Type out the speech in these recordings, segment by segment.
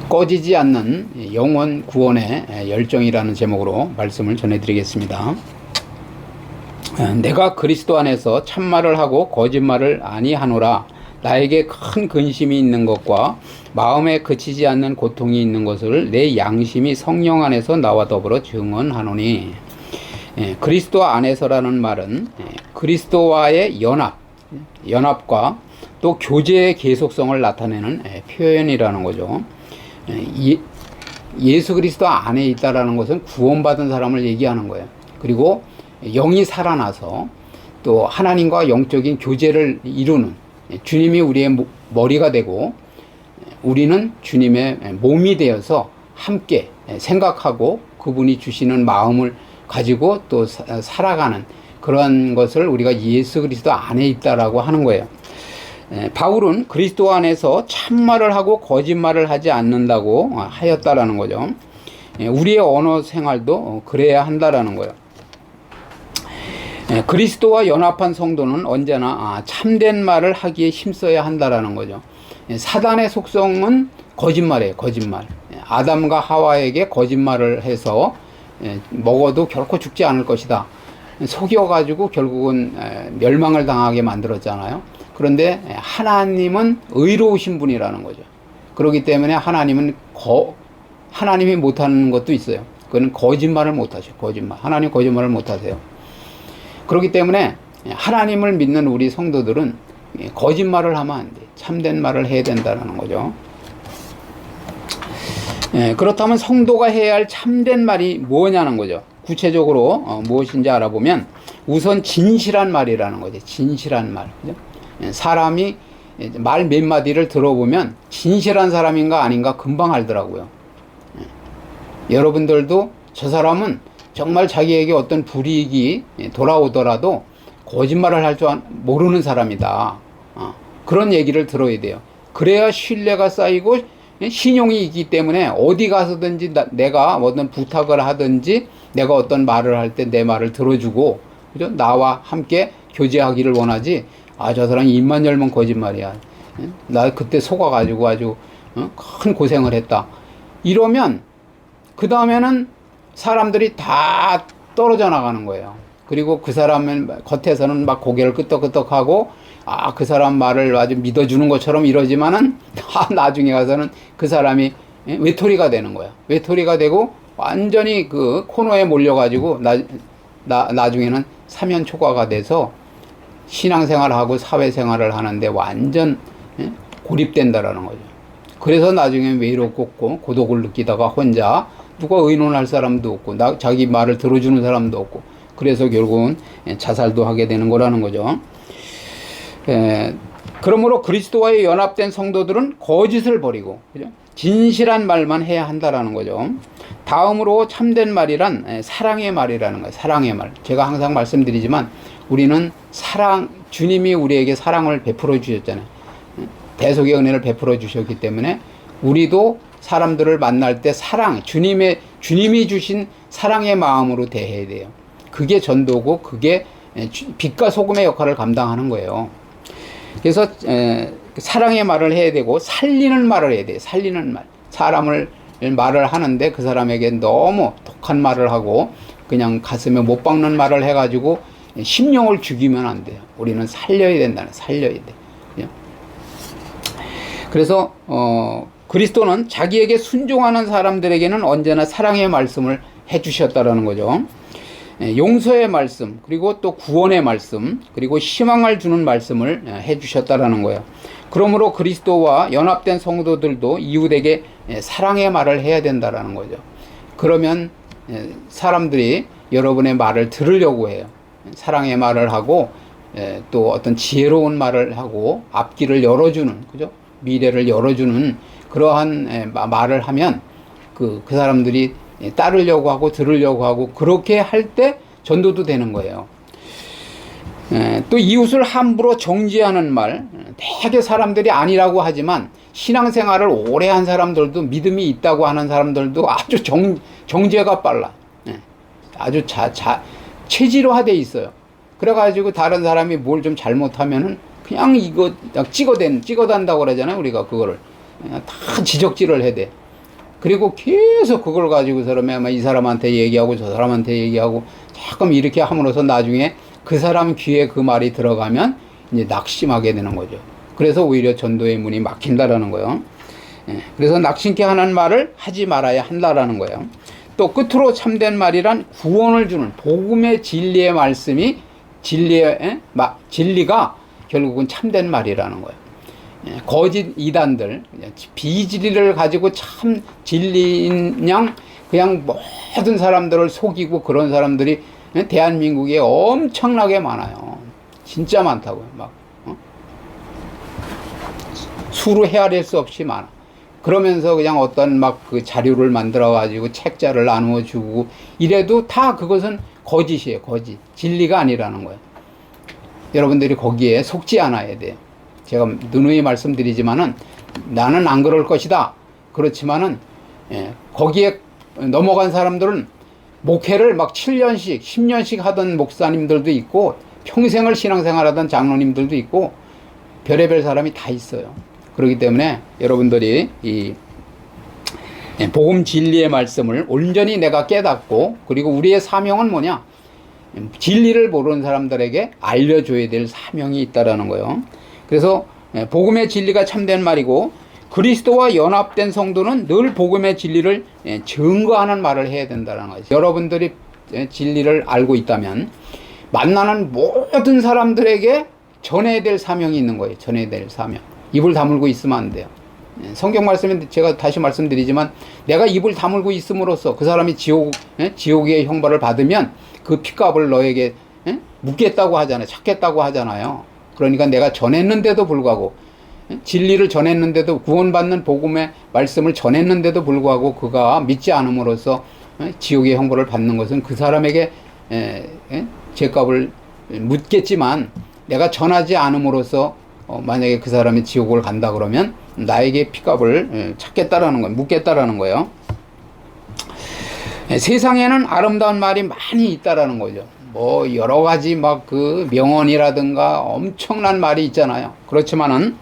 꺼지지 않는 영혼 구원의 열정이라는 제목으로 말씀을 전해드리겠습니다. 내가 그리스도 안에서 참말을 하고 거짓말을 아니하노라. 나에게 큰 근심이 있는 것과 마음에 그치지 않는 고통이 있는 것을 내 양심이 성령 안에서 나와 더불어 증언하노니. 그리스도 안에서라는 말은 그리스도와의 연합과 또 교제의 계속성을 나타내는 표현이라는 거죠. 예수 그리스도 안에 있다라는 것은 구원받은 사람을 얘기하는 거예요. 그리고 영이 살아나서 또 하나님과 영적인 교제를 이루는, 주님이 우리의 머리가 되고 우리는 주님의 몸이 되어서 함께 생각하고 그분이 주시는 마음을 가지고 또 살아가는 그런 것을 우리가 예수 그리스도 안에 있다라고 하는 거예요. 바울은 그리스도 안에서 참말을 하고 거짓말을 하지 않는다고 하였다라는 거죠. 우리의 언어 생활도 그래야 한다라는 거예요. 그리스도와 연합한 성도는 언제나 참된 말을 하기에 힘써야 한다라는 거죠. 사단의 속성은 거짓말이에요. 거짓말. 아담과 하와에게 거짓말을 해서 먹어도 결코 죽지 않을 것이다. 속여가지고 결국은 멸망을 당하게 만들었잖아요. 그런데 하나님은 의로우신 분이라는 거죠. 그렇기 때문에 하나님은 하나님이 못하는 것도 있어요. 그거는 거짓말을 못하셔. 거짓말. 하나님 거짓말을 못하세요. 그렇기 때문에 하나님을 믿는 우리 성도들은 거짓말을 하면 안 돼. 참된 말을 해야 된다는 거죠. 그렇다면 성도가 해야 할 참된 말이 뭐냐는 거죠. 구체적으로 무엇인지 알아보면 우선 진실한 말이라는 거죠. 진실한 말. 그죠? 사람이 말 몇 마디를 들어보면 진실한 사람인가 아닌가 금방 알더라고요. 여러분들도 저 사람은 정말 자기에게 어떤 불이익이 돌아오더라도 거짓말을 할 줄 모르는 사람이다. 그런 얘기를 들어야 돼요. 그래야 신뢰가 쌓이고 신용이 있기 때문에 어디 가서든지 내가 어떤 부탁을 하든지 내가 어떤 말을 할 때 내 말을 들어주고, 그죠? 나와 함께 교제하기를 원하지. 저 사람 입만 열면 거짓말이야. 나 그때 속아가지고 아주 큰 고생을 했다. 이러면 그 다음에는 사람들이 다 떨어져 나가는 거예요. 그리고 그 사람은 겉에서는 막 고개를 끄덕끄덕하고 그 사람 말을 아주 믿어주는 것처럼 이러지만은 나중에 가서는 그 사람이 외톨이가 되는 거야. 외톨이가 되고 완전히 그 코너에 몰려가지고 나중에는 사면초가가 돼서 신앙생활하고 사회생활을 하는데 완전 고립된다라는 거죠. 그래서 나중에 외롭고 고독을 느끼다가 혼자 누가 의논할 사람도 없고 자기 말을 들어주는 사람도 없고 그래서 결국은 자살도 하게 되는 거라는 거죠. 그러므로 그리스도와의 연합된 성도들은 거짓을 버리고, 그죠? 진실한 말만 해야 한다라는 거죠. 다음으로 참된 말이란 사랑의 말이라는 거예요. 사랑의 말. 제가 항상 말씀드리지만 우리는 주님이 우리에게 사랑을 베풀어 주셨잖아요. 대속의 은혜를 베풀어 주셨기 때문에 우리도 사람들을 만날 때 주님이 주신 사랑의 마음으로 대해야 돼요. 그게 전도고 그게 빛과 소금의 역할을 감당하는 거예요. 그래서 사랑의 말을 해야 되고 살리는 말을 해야 돼요. 살리는 말. 말을 하는데 그 사람에게 너무 독한 말을 하고 그냥 가슴에 못 박는 말을 해가지고 심령을 죽이면 안 돼요. 우리는 살려야 돼. 그래서 그리스도는 자기에게 순종하는 사람들에게는 언제나 사랑의 말씀을 해주셨다라는 거죠. 용서의 말씀, 그리고 또 구원의 말씀, 그리고 희망을 주는 말씀을 해주셨다라는 거예요. 그러므로 그리스도와 연합된 성도들도 이웃에게 사랑의 말을 해야 된다라는 거죠. 그러면 사람들이 여러분의 말을 들으려고 해요. 사랑의 말을 하고 또 어떤 지혜로운 말을 하고 앞길을 열어주는, 그죠? 미래를 열어주는 그러한 말을 하면 그 사람들이 따르려고 하고 들으려고 하고 그렇게 할 때 전도도 되는 거예요. 또 이웃을 함부로 정죄하는 말, 되게 사람들이 아니라고 하지만 신앙생활을 오래 한 사람들도 믿음이 있다고 하는 사람들도 아주 정죄가 빨라. 아주 체질화돼 있어요. 그래가지고 다른 사람이 뭘 좀 잘못하면은 그냥 이거 찍어댄다고 그러잖아요. 우리가 그거를 다 지적질을 해야 돼. 그리고 계속 그걸 가지고서 이 사람한테 얘기하고 저 사람한테 얘기하고 조금 이렇게 함으로써 나중에 그 사람 귀에 그 말이 들어가면 이제 낙심하게 되는 거죠. 그래서 오히려 전도의 문이 막힌다라는 거예요. 그래서 낙심케 하는 말을 하지 말아야 한다라는 거예요. 또 끝으로 참된 말이란 구원을 주는 복음의 진리의 말씀이 진리가 결국은 참된 말이라는 거예요. 거짓 이단들, 비진리를 가지고 참 진리인 양 그냥 모든 사람들을 속이고 그런 사람들이 대한민국에 엄청나게 많아요. 진짜 많다고요. 수로 헤아릴 수 없이 많아. 그러면서 그냥 어떤 그 자료를 만들어 가지고 책자를 나누어 주고 이래도 다 그것은 거짓이에요. 거짓. 진리가 아니라는 거예요. 여러분들이 거기에 속지 않아야 돼요. 제가 누누이 말씀드리지만은 나는 안 그럴 것이다. 그렇지만은 거기에 넘어간 사람들은 목회를 7년씩 10년씩 하던 목사님들도 있고 평생을 신앙생활하던 장로님들도 있고 별의별 사람이 다 있어요. 그렇기 때문에 여러분들이 이 복음 진리의 말씀을 온전히 내가 깨닫고 그리고 우리의 사명은 뭐냐? 진리를 모르는 사람들에게 알려줘야 될 사명이 있다라는 거예요. 그래서 복음의 진리가 참된 말이고 그리스도와 연합된 성도는 늘 복음의 진리를 증거하는 말을 해야 된다는 거죠. 여러분들이 진리를 알고 있다면 만나는 모든 사람들에게 전해야 될 사명이 있는 거예요. 전해야 될 사명. 입을 다물고 있으면 안 돼요. 성경 말씀에 제가 다시 말씀드리지만 내가 입을 다물고 있음으로써 그 사람이 지옥의 형벌을 받으면 그 핏값을 너에게 묻겠다고 하잖아요. 찾겠다고 하잖아요. 그러니까 내가 전했는데도 불구하고 진리를 전했는데도 구원받는 복음의 말씀을 전했는데도 불구하고 그가 믿지 않음으로써 지옥의 형벌을 받는 것은 그 사람에게 죄값을 묻겠지만 내가 전하지 않음으로써 만약에 그 사람이 지옥을 간다 그러면 나에게 핏값을 찾겠다라는 거예요. 묻겠다라는 거예요. 세상에는 아름다운 말이 많이 있다라는 거죠. 여러 가지 그 명언이라든가 엄청난 말이 있잖아요. 그렇지만은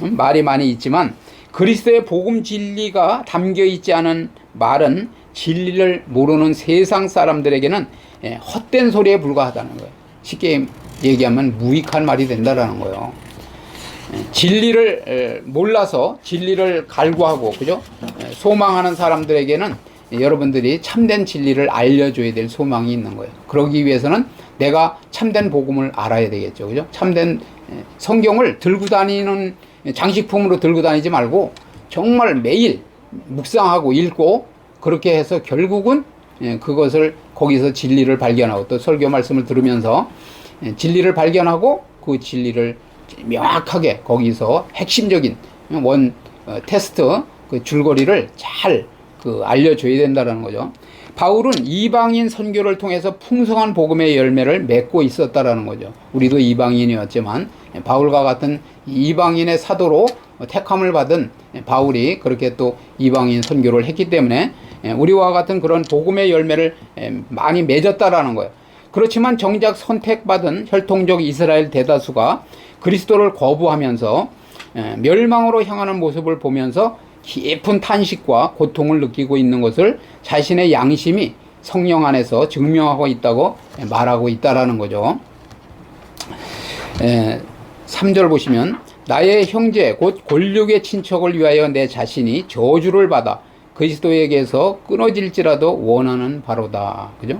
말이 많이 있지만 그리스도의 복음 진리가 담겨 있지 않은 말은 진리를 모르는 세상 사람들에게는 헛된 소리에 불과하다는 거예요. 쉽게 얘기하면 무익한 말이 된다라는 거예요. 진리를 몰라서 진리를 갈구하고 그죠? 소망하는 사람들에게는 여러분들이 참된 진리를 알려줘야 될 소망이 있는 거예요. 그러기 위해서는 내가 참된 복음을 알아야 되겠죠. 그죠? 참된 성경을 들고 다니는 장식품으로 들고 다니지 말고 정말 매일 묵상하고 읽고 그렇게 해서 결국은 그것을 거기서 진리를 발견하고 또 설교 말씀을 들으면서 진리를 발견하고 그 진리를 명확하게 거기서 핵심적인 테스트 그 줄거리를 잘 알려줘야 된다는 거죠. 바울은 이방인 선교를 통해서 풍성한 복음의 열매를 맺고 있었다라는 거죠. 우리도 이방인이었지만 바울과 같은 이방인의 사도로 택함을 받은 바울이 그렇게 또 이방인 선교를 했기 때문에 우리와 같은 그런 복음의 열매를 많이 맺었다라는 거예요. 그렇지만 정작 선택받은 혈통적 이스라엘 대다수가 그리스도를 거부하면서 멸망으로 향하는 모습을 보면서 깊은 탄식과 고통을 느끼고 있는 것을 자신의 양심이 성령 안에서 증명하고 있다고 말하고 있다라는 거죠. 3절 보시면 나의 형제 곧 골육의 친척을 위하여 내 자신이 저주를 받아 그리스도에게서 끊어질지라도 원하는 바로다. 그죠?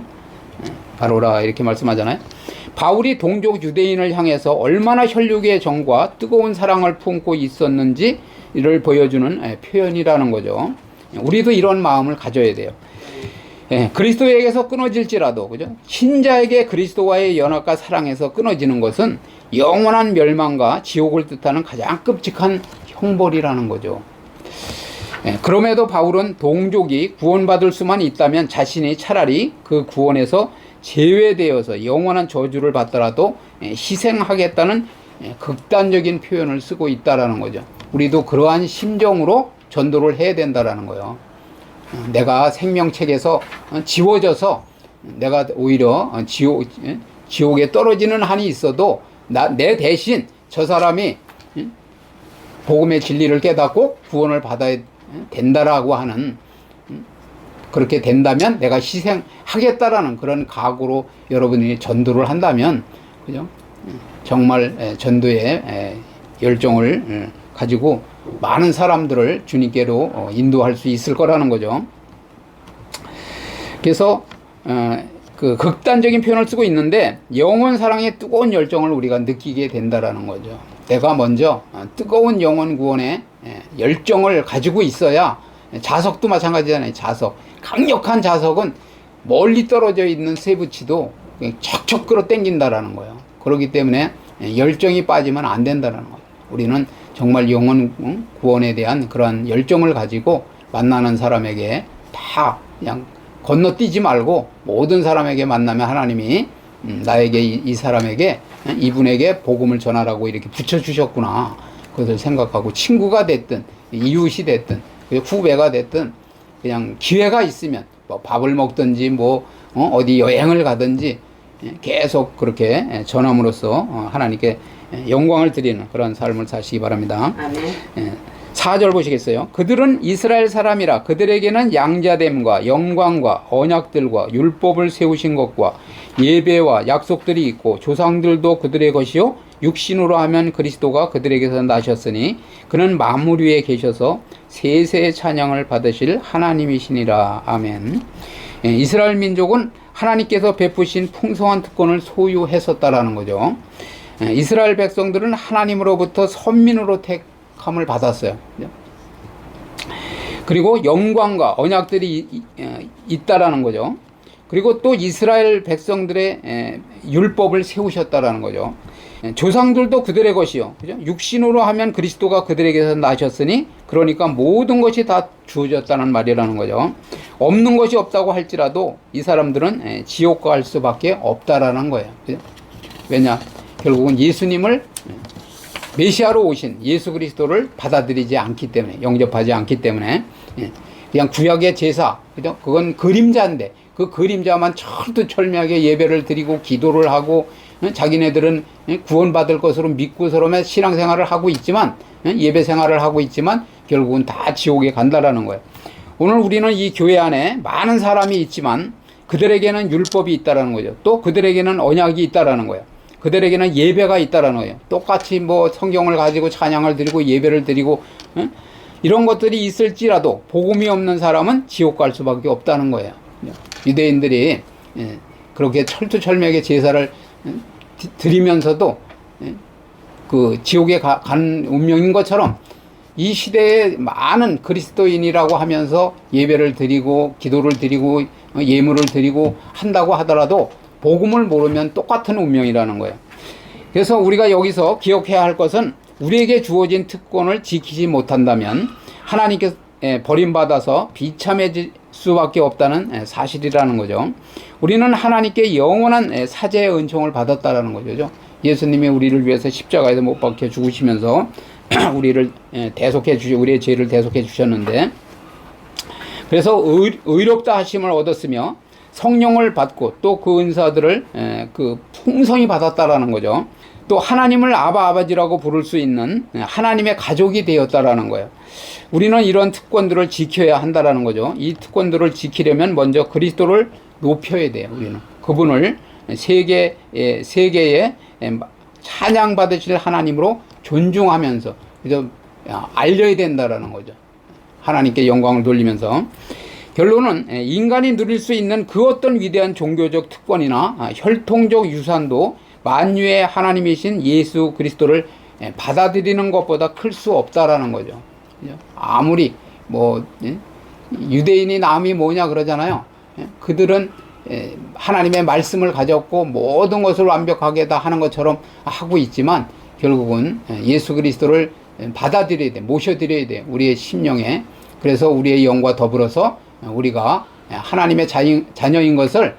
바로라 이렇게 말씀하잖아요. 바울이 동족 유대인을 향해서 얼마나 혈육의 정과 뜨거운 사랑을 품고 있었는지를 보여주는 표현이라는 거죠. 우리도 이런 마음을 가져야 돼요. 그리스도에게서 끊어질지라도 그죠? 신자에게 그리스도와의 연합과 사랑에서 끊어지는 것은 영원한 멸망과 지옥을 뜻하는 가장 끔찍한 형벌이라는 거죠. 그럼에도 바울은 동족이 구원받을 수만 있다면 자신이 차라리 그 구원에서 제외되어서 영원한 저주를 받더라도 희생하겠다는 극단적인 표현을 쓰고 있다라는 거죠. 우리도 그러한 심정으로 전도를 해야 된다라는 거예요. 내가 생명책에서 지워져서 내가 오히려 지옥에 떨어지는 한이 있어도 내 대신 저 사람이 복음의 진리를 깨닫고 구원을 받아야 된다라고 하는 그렇게 된다면 내가 희생하겠다라는 그런 각오로 여러분이 전도를 한다면, 그죠? 정말 전도의 열정을 가지고 많은 사람들을 주님께로 인도할 수 있을 거라는 거죠. 그래서 그 극단적인 표현을 쓰고 있는데, 영원 사랑의 뜨거운 열정을 우리가 느끼게 된다라는 거죠. 내가 먼저 뜨거운 영혼 구원의 열정을 가지고 있어야, 자석도 마찬가지잖아요. 자석, 강력한 자석은 멀리 떨어져 있는 쇠붙이도 척척 끌어당긴다라는 거예요. 그렇기 때문에 열정이 빠지면 안 된다는 거예요. 우리는 정말 영혼 구원에 대한 그런 열정을 가지고 만나는 사람에게 다 그냥 건너뛰지 말고, 모든 사람에게 만나면 하나님이 나에게 이 사람에게, 이분에게 복음을 전하라고 이렇게 붙여주셨구나, 그것을 생각하고, 친구가 됐든 이웃이 됐든 후배가 됐든 그냥 기회가 있으면 뭐 밥을 먹든지 뭐 어디 여행을 가든지 계속 그렇게 전함으로써 하나님께 영광을 드리는 그런 삶을 사시기 바랍니다. 아멘. 4절 보시겠어요? 그들은 이스라엘 사람이라 그들에게는 양자됨과 영광과 언약들과 율법을 세우신 것과 예배와 약속들이 있고 조상들도 그들의 것이요 육신으로 하면 그리스도가 그들에게서 나셨으니 그는 만물 위에 계셔서 세세의 찬양을 받으실 하나님이시니라. 아멘. 이스라엘 민족은 하나님께서 베푸신 풍성한 특권을 소유했었다라는 거죠. 이스라엘 백성들은 하나님으로부터 선민으로 택함을 받았어요. 그리고 영광과 언약들이 있다라는 거죠. 그리고 또 이스라엘 백성들의 율법을 세우셨다라는 거죠. 조상들도 그들의 것이요, 그죠? 육신으로 하면 그리스도가 그들에게서 나셨으니, 그러니까 모든 것이 다 주어졌다는 말이라는 거죠. 없는 것이 없다고 할지라도 이 사람들은 지옥 갈 수밖에 없다라는 거예요. 그죠? 왜냐? 결국은 예수님을, 메시아로 오신 예수 그리스도를 받아들이지 않기 때문에, 영접하지 않기 때문에, 그냥 구약의 제사, 그죠? 그건 그림자인데, 그 그림자만 철두철미하게 예배를 드리고 기도를 하고, 자기네들은 구원받을 것으로 믿고서러면 신앙생활을 하고 있지만, 예배 생활을 하고 있지만 결국은 다 지옥에 간다라는 거예요. 오늘 우리는 이 교회 안에 많은 사람이 있지만 그들에게는 율법이 있다라는 거죠. 또 그들에게는 언약이 있다라는 거예요. 그들에게는 예배가 있다라는 거예요. 똑같이 뭐 성경을 가지고 찬양을 드리고 예배를 드리고 이런 것들이 있을지라도 복음이 없는 사람은 지옥 갈 수밖에 없다는 거예요. 유대인들이 그렇게 철두철미하게 제사를 드리면서도 그 지옥에 간 운명인 것처럼 이 시대에 많은 그리스도인이라고 하면서 예배를 드리고 기도를 드리고 예물을 드리고 한다고 하더라도 복음을 모르면 똑같은 운명이라는 거예요. 그래서 우리가 여기서 기억해야 할 것은, 우리에게 주어진 특권을 지키지 못한다면 하나님께 버림받아서 비참해질 수밖에 없다는 사실이라는 거죠. 우리는 하나님께 영원한 사죄의 은총을 받았다라는 거죠. 예수님이 우리를 위해서 십자가에서 못 박혀 죽으시면서 우리를 우리의 죄를 대속해 주셨는데, 그래서 의롭다 하심을 얻었으며 성령을 받고 또 그 은사들을 그 풍성히 받았다라는 거죠. 또 하나님을 아버지라고 부를 수 있는 하나님의 가족이 되었다라는 거예요. 우리는 이런 특권들을 지켜야 한다라는 거죠. 이 특권들을 지키려면 먼저 그리스도를 높여야 돼요. 우리는 그분을 세계에 찬양받으실 하나님으로 존중하면서 그래서 알려야 된다라는 거죠. 하나님께 영광을 돌리면서. 결론은 인간이 누릴 수 있는 그 어떤 위대한 종교적 특권이나 혈통적 유산도 만유의 하나님이신 예수 그리스도를 받아들이는 것보다 클 수 없다라는 거죠. 아무리 뭐 유대인이 남이 뭐냐 그러잖아요. 그들은 하나님의 말씀을 가졌고 모든 것을 완벽하게 다 하는 것처럼 하고 있지만 결국은 예수 그리스도를 받아들여야 돼, 모셔드려야 돼, 우리의 심령에. 그래서 우리의 영과 더불어서 우리가 하나님의 자녀인 것을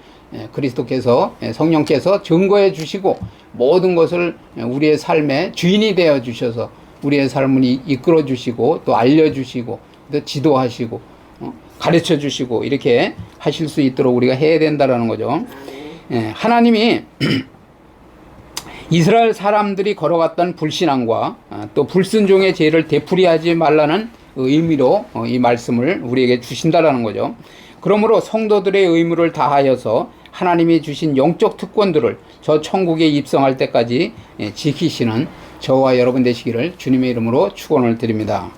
그리스도께서, 성령께서 증거해 주시고 모든 것을 우리의 삶의 주인이 되어 주셔서 우리의 삶을 이끌어 주시고 또 알려 주시고 또 지도하시고 가르쳐 주시고 이렇게 하실 수 있도록 우리가 해야 된다라는 거죠. 하나님이 이스라엘 사람들이 걸어갔던 불신앙과 또 불순종의 죄를 되풀이하지 말라는 의미로 이 말씀을 우리에게 주신다라는 거죠. 그러므로 성도들의 의무를 다하여서 하나님이 주신 영적 특권들을 저 천국에 입성할 때까지 지키시는 저와 여러분 되시기를 주님의 이름으로 축원을 드립니다.